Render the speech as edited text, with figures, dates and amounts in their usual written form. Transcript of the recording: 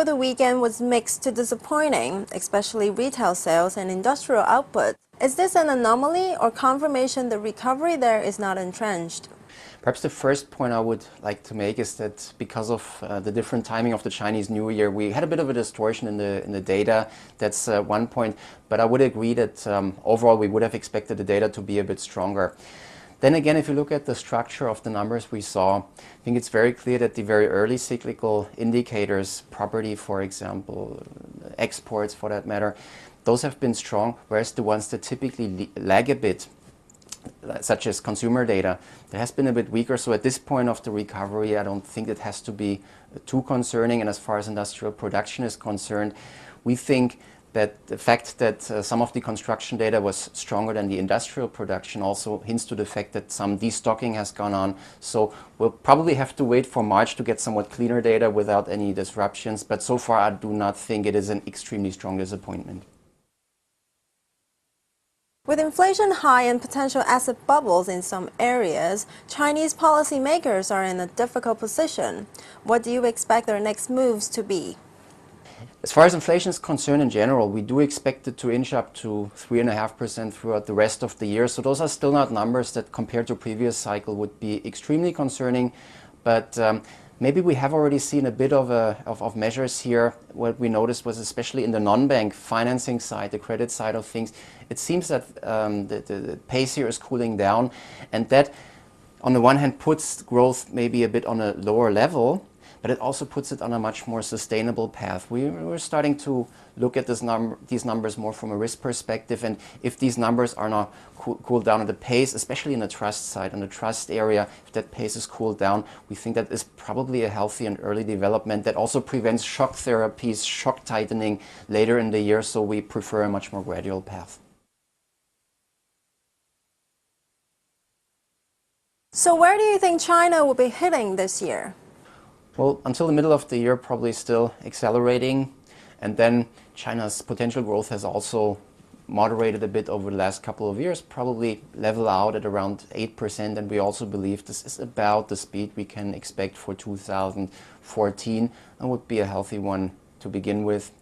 over the weekend was mixed to disappointing, especially retail sales and industrial output. Is this an anomaly or confirmation the recovery there is not entrenched? Perhaps the first point I would like to make is that because of the different timing of the Chinese New Year, we had a bit of a distortion in the data. That's one point. But I would agree that overall we would have expected the data to be a bit stronger. Then again, if you look at the structure of the numbers we saw, I think it's very clear that the very early cyclical indicators, property, for example, exports for that matter, those have been strong, whereas the ones that typically lag a bit, such as consumer data, that has been a bit weaker. So at this point of the recovery, I don't think it has to be too concerning. And as far as industrial production is concerned, we think that the fact that some of the construction data was stronger than the industrial production also hints to the fact that some destocking has gone on. So we'll probably have to wait for March to get somewhat cleaner data without any disruptions. But so far, I do not think it is an extremely strong disappointment. With inflation high and potential asset bubbles in some areas, Chinese policymakers are in a difficult position. What do you expect their next moves to be? As far as inflation is concerned in general, we do expect it to inch up to 3.5% throughout the rest of the year. So those are still not numbers that compared to previous cycle would be extremely concerning. But maybe we have already seen a bit of measures here. What we noticed was especially in the non-bank financing side, the credit side of things, it seems that the pace here is cooling down. And that, on the one hand, puts growth maybe a bit on a lower level, but it also puts it on a much more sustainable path. We're starting to look at these numbers more from a risk perspective, and if these numbers are not cooled down at the pace, especially in the trust side, in the trust area, if that pace is cooled down, we think that is probably a healthy and early development that also prevents shock therapies, shock tightening later in the year, so we prefer a much more gradual path. So where do you think China will be heading this year? Well, until the middle of the year, probably still accelerating. And then China's potential growth has also moderated a bit over the last couple of years, probably level out at around 8%. And we also believe this is about the speed we can expect for 2014 and would be a healthy one to begin with.